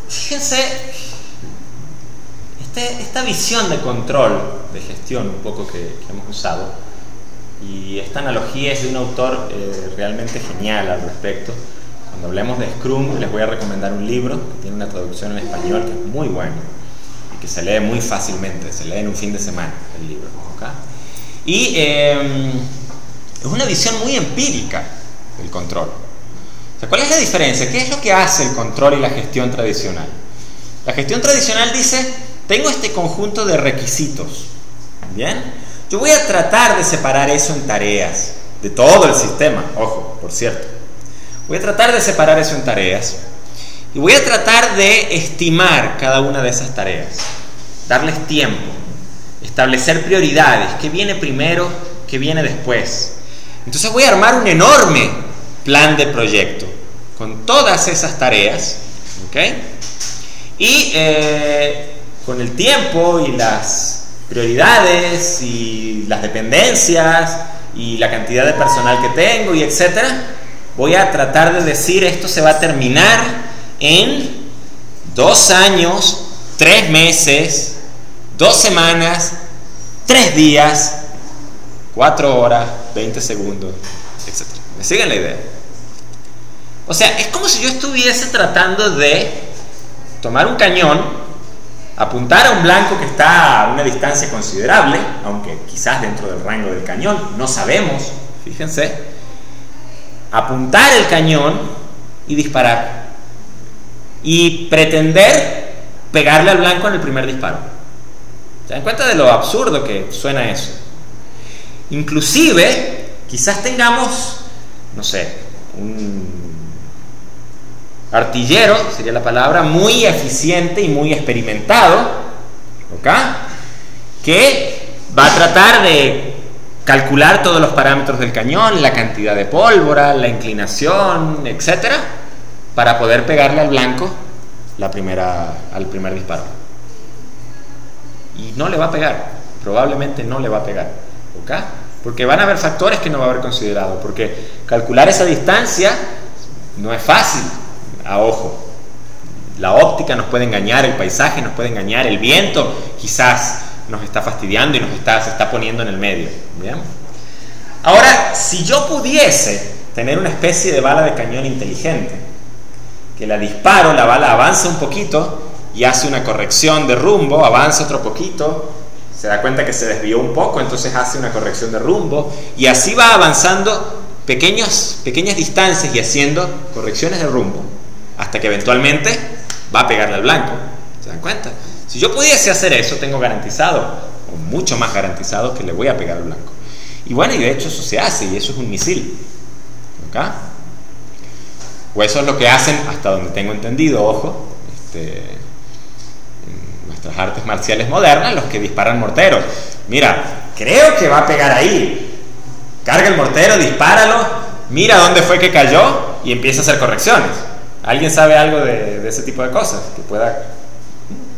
Fíjense, esta visión de control, de gestión un poco que hemos usado, y esta analogía es de un autor realmente genial al respecto. Cuando hablemos de Scrum les voy a recomendar un libro que tiene una traducción en español que es muy bueno y que se lee muy fácilmente, se lee en un fin de semana el libro, ¿okay? Y es una visión muy empírica del control. O sea, ¿cuál es la diferencia? ¿Qué es lo que hace el control y la gestión tradicional? La gestión tradicional dice: tengo este conjunto de requisitos, ¿bien? Yo voy a tratar de separar eso en tareas, de todo el sistema, ojo, por cierto. Voy a tratar de separar eso en tareas y voy a tratar de estimar cada una de esas tareas, darles tiempo, establecer prioridades, qué viene primero, qué viene después. Entonces voy a armar un enorme plan de proyecto con todas esas tareas, ¿ok? Y con el tiempo y las prioridades y las dependencias y la cantidad de personal que tengo y etcétera, voy a tratar de decir: esto se va a terminar en 2 años, 3 meses, 2 semanas, 3 días, 4 horas, 20 segundos, etcétera. ¿Me siguen la idea? O sea, es como si yo estuviese tratando de tomar un cañón, apuntar a un blanco que está a una distancia considerable, aunque quizás dentro del rango del cañón, no sabemos, fíjense, apuntar el cañón y disparar y pretender pegarle al blanco en el primer disparo. ¿Se dan cuenta de lo absurdo que suena eso? Inclusive quizás tengamos, no sé, un artillero, sería la palabra, muy eficiente y muy experimentado, ¿ok? Que va a tratar de calcular todos los parámetros del cañón, la cantidad de pólvora, la inclinación, etcétera, para poder pegarle al blanco al primer disparo. Y no le va a pegar, probablemente no le va a pegar, ¿ok? Porque van a haber factores que no va a haber considerado, porque calcular esa distancia no es fácil. A ojo, la óptica nos puede engañar, el paisaje nos puede engañar, el viento quizás nos está fastidiando y se está poniendo en el medio. ¿Bien? Ahora, si yo pudiese tener una especie de bala de cañón inteligente, que la disparo, la bala avanza un poquito y hace una corrección de rumbo, avanza otro poquito, se da cuenta que se desvió un poco, entonces hace una corrección de rumbo, y así va avanzando pequeñas distancias y haciendo correcciones de rumbo, hasta que eventualmente va a pegarle al blanco. ¿Se dan cuenta? Si yo pudiese hacer eso, tengo garantizado, o mucho más garantizado, que le voy a pegar al blanco. Y bueno, y de hecho eso se hace, y eso es un misil, ¿ok? O eso es lo que hacen, hasta donde tengo entendido, ojo, en nuestras artes marciales modernas, los que disparan morteros. Mira, creo que va a pegar ahí. Carga el mortero, dispáralo, mira dónde fue que cayó y empieza a hacer correcciones. ¿Alguien sabe algo de ese tipo de cosas? Que pueda...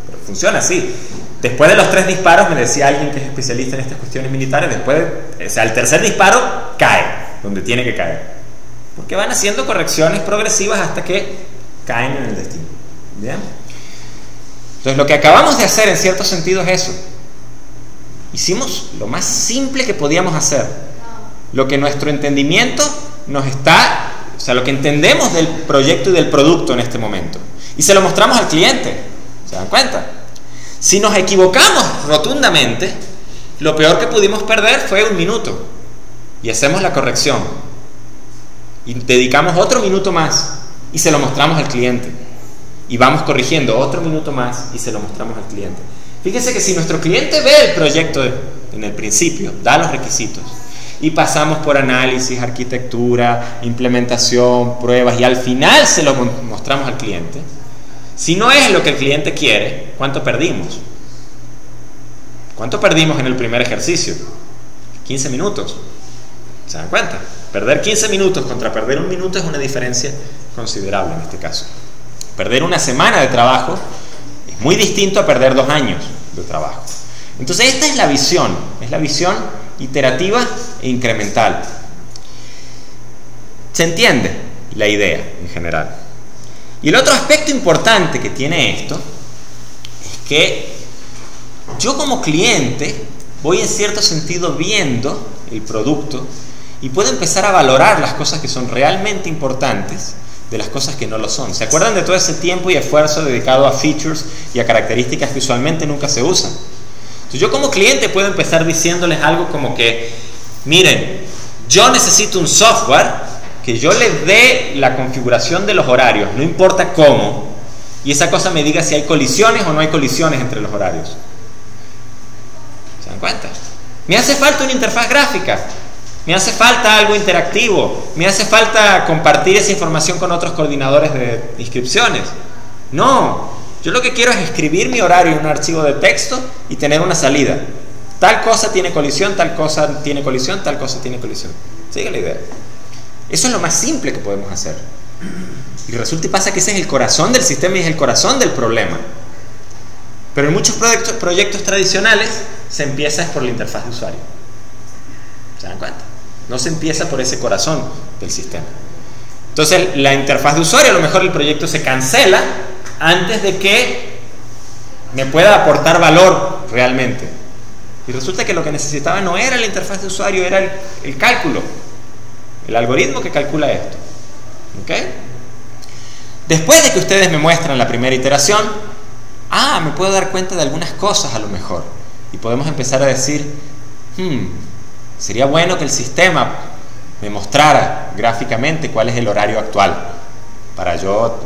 Pero funciona así. Después de los 3 disparos, me decía alguien que es especialista en estas cuestiones militares, el tercer disparo cae donde tiene que caer. Porque van haciendo correcciones progresivas hasta que caen en el destino. ¿Bien? Entonces, lo que acabamos de hacer en cierto sentido es eso. Hicimos lo más simple que podíamos hacer. Lo que nuestro entendimiento nos está... O sea, lo que entendemos del proyecto y del producto en este momento. Y se lo mostramos al cliente. ¿Se dan cuenta? Si nos equivocamos rotundamente, lo peor que pudimos perder fue 1 minuto. Y hacemos la corrección. Y dedicamos otro minuto más y se lo mostramos al cliente. Y vamos corrigiendo otro minuto más y se lo mostramos al cliente. Fíjense que si nuestro cliente ve el proyecto en el principio, da los requisitos, y pasamos por análisis, arquitectura, implementación, pruebas, y al final se lo mostramos al cliente, si no es lo que el cliente quiere, ¿cuánto perdimos? ¿Cuánto perdimos en el primer ejercicio? 15 minutos. ¿Se dan cuenta? Perder 15 minutos contra perder 1 minuto es una diferencia considerable en este caso. Perder 1 semana de trabajo es muy distinto a perder 2 años de trabajo. Entonces esta es la visión iterativa e incremental. ¿Se entiende? la idea en general. Y el otro aspecto importante que tiene esto es que yo como cliente voy en cierto sentido viendo el producto y puedo empezar a valorar las cosas que son realmente importantes de las cosas que no lo son. ¿Se acuerdan de todo ese tiempo y esfuerzo dedicado a features y a características que usualmente nunca se usan? Entonces yo como cliente puedo empezar diciéndoles algo como que, miren, yo necesito un software que yo les dé la configuración de los horarios, no importa cómo, y esa cosa me diga si hay colisiones o no hay colisiones entre los horarios. ¿Se dan cuenta? Me hace falta una interfaz gráfica, me hace falta algo interactivo, me hace falta compartir esa información con otros coordinadores de inscripciones. No, yo lo que quiero es escribir mi horario en un archivo de texto y tener una salida. Tal cosa tiene colisión, tal cosa tiene colisión, tal cosa tiene colisión. ¿Sigue la idea? Eso es lo más simple que podemos hacer. Y resulta y pasa que ese es el corazón del sistema y es el corazón del problema. Pero en muchos proyectos tradicionales se empieza por la interfaz de usuario. ¿Se dan cuenta? No se empieza por ese corazón del sistema. Entonces la interfaz de usuario, a lo mejor el proyecto se cancela antes de que me pueda aportar valor realmente. Y resulta que lo que necesitaba no era la interfaz de usuario, era el cálculo, el algoritmo que calcula esto. ¿Ok? Después de que ustedes me muestran la primera iteración, me puedo dar cuenta de algunas cosas a lo mejor. Y podemos empezar a decir, sería bueno que el sistema me mostrara gráficamente cuál es el horario actual para yo,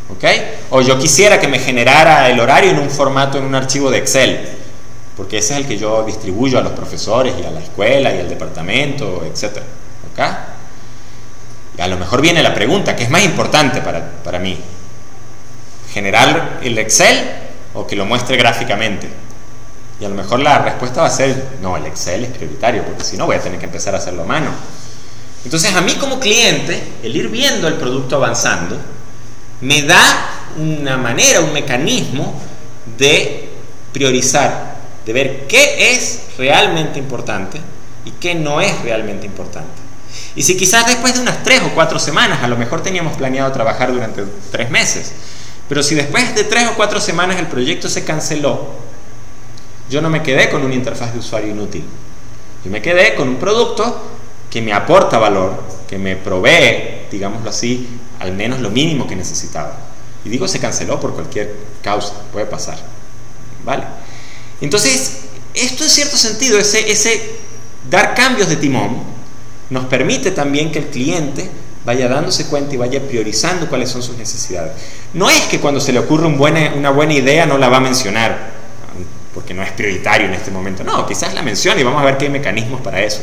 ¿ok? O yo quisiera que me generara el horario en un formato, en un archivo de Excel, porque ese es el que yo distribuyo a los profesores y a la escuela y al departamento, etc. ¿Ok? Y a lo mejor viene la pregunta, ¿qué es más importante para mí? ¿Generar el Excel o que lo muestre gráficamente? Y a lo mejor la respuesta va a ser, no, el Excel es prioritario, porque si no voy a tener que empezar a hacerlo a mano. Entonces a mí como cliente, el ir viendo el producto avanzando, me da una manera, un mecanismo de priorizar, de ver qué es realmente importante y qué no es realmente importante. Y si quizás después de unas 3 o 4 semanas, a lo mejor teníamos planeado trabajar durante 3 meses, pero si después de 3 o 4 semanas el proyecto se canceló, yo no me quedé con una interfaz de usuario inútil. Yo me quedé con un producto que me aporta valor, que me provee, digámoslo así, al menos lo mínimo que necesitaba. Y digo, se canceló por cualquier causa, puede pasar. ¿Vale? Entonces, esto en cierto sentido, ese dar cambios de timón, nos permite también que el cliente vaya dándose cuenta y vaya priorizando cuáles son sus necesidades. No es que cuando se le ocurre una buena idea no la va a mencionar, porque no es prioritario en este momento. No, quizás la mencione y vamos a ver qué hay mecanismos para eso.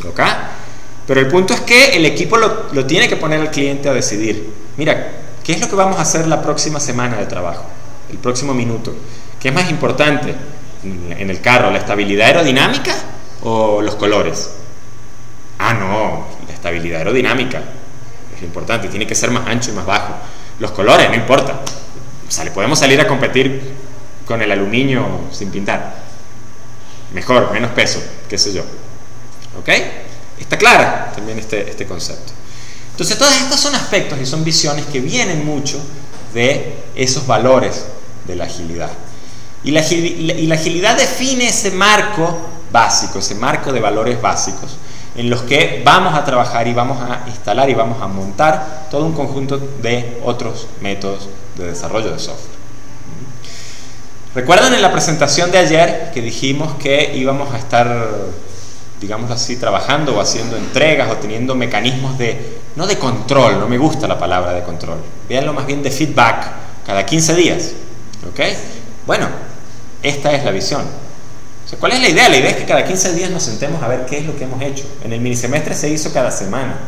¿Ok? Pero el punto es que el equipo lo tiene que poner al cliente a decidir. Mira, ¿qué es lo que vamos a hacer la próxima semana de trabajo? El próximo minuto. ¿Qué es más importante en el carro? ¿La estabilidad aerodinámica o los colores? No, la estabilidad aerodinámica es importante, tiene que ser más ancho y más bajo. Los colores, no importa. Podemos salir a competir con el aluminio sin pintar. Mejor, menos peso, qué sé yo. ¿Ok? Está clara también este concepto. Entonces todos estos son aspectos y son visiones que vienen mucho de esos valores de la agilidad. Y la agilidad define ese marco básico, ese marco de valores básicos en los que vamos a trabajar y vamos a instalar y vamos a montar todo un conjunto de otros métodos de desarrollo de software. ¿Recuerdan en la presentación de ayer que dijimos que íbamos a estar, digámoslo así, trabajando o haciendo entregas o teniendo mecanismos no de control, no me gusta la palabra de control, véanlo más bien de feedback cada 15 días? ¿Ok? Bueno, esta es la visión. O sea, ¿cuál es la idea? La idea es que cada 15 días nos sentemos a ver qué es lo que hemos hecho. En el minisemestre se hizo cada semana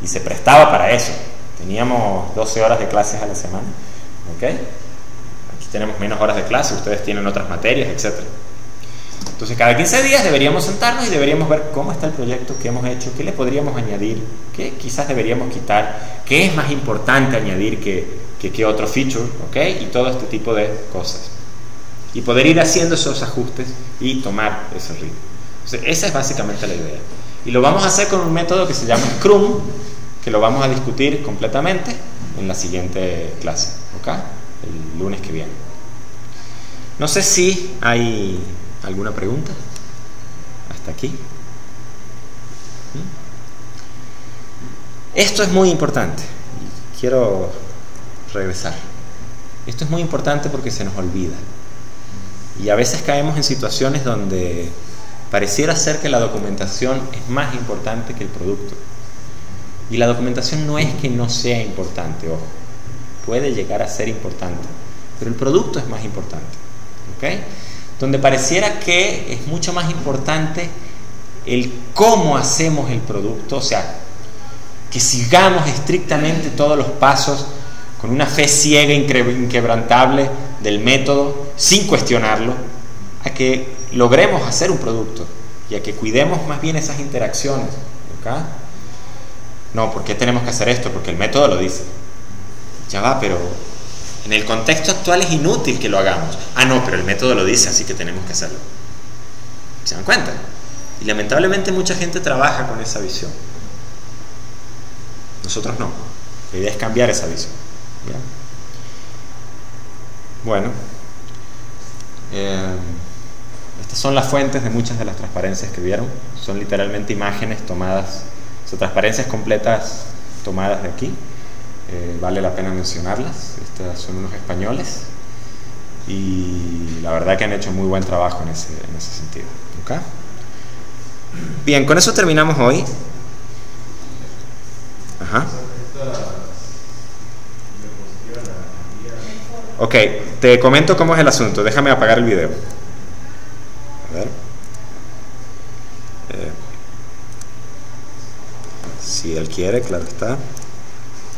y se prestaba para eso. Teníamos 12 horas de clases a la semana. ¿Ok? Aquí tenemos menos horas de clase, ustedes tienen otras materias, etc. Entonces cada 15 días deberíamos sentarnos y deberíamos ver cómo está el proyecto, qué hemos hecho, qué le podríamos añadir, qué quizás deberíamos quitar, qué es más importante añadir que otro feature, ¿ok? Y todo este tipo de cosas. Y poder ir haciendo esos ajustes y tomar ese ritmo. Entonces, esa es básicamente la idea. Y lo vamos a hacer con un método que se llama Scrum, que lo vamos a discutir completamente en la siguiente clase, ¿ok? El lunes que viene. No sé si hay alguna pregunta hasta aquí. Esto es muy importante. Quiero regresar. Esto es muy importante porque se nos olvida. Y a veces caemos en situaciones donde pareciera ser que la documentación es más importante que el producto. Y la documentación no es que no sea importante, ojo. Puede llegar a ser importante, pero el producto es más importante. ¿Ok? Donde pareciera que es mucho más importante el cómo hacemos el producto, o sea, que sigamos estrictamente todos los pasos con una fe ciega, inquebrantable del método, sin cuestionarlo, a que logremos hacer un producto y a que cuidemos más bien esas interacciones. ¿Ok? No, ¿por qué tenemos que hacer esto? Porque el método lo dice. Ya va, pero en el contexto actual es inútil que lo hagamos. Ah, no, pero el método lo dice, así que tenemos que hacerlo. ¿Se dan cuenta? Y lamentablemente mucha gente trabaja con esa visión. Nosotros no. La idea es cambiar esa visión. ¿Ya? Bueno, estas son las fuentes de muchas de las transparencias que vieron. Son literalmente imágenes tomadas, o sea, transparencias completas tomadas de aquí. Vale la pena mencionarlas. Estas son unos españoles y la verdad que han hecho muy buen trabajo en ese sentido. ¿Okay? Bien, con eso terminamos hoy. Ajá. Ok, te comento cómo es el asunto. Déjame apagar el video. A ver. Si él quiere, claro está.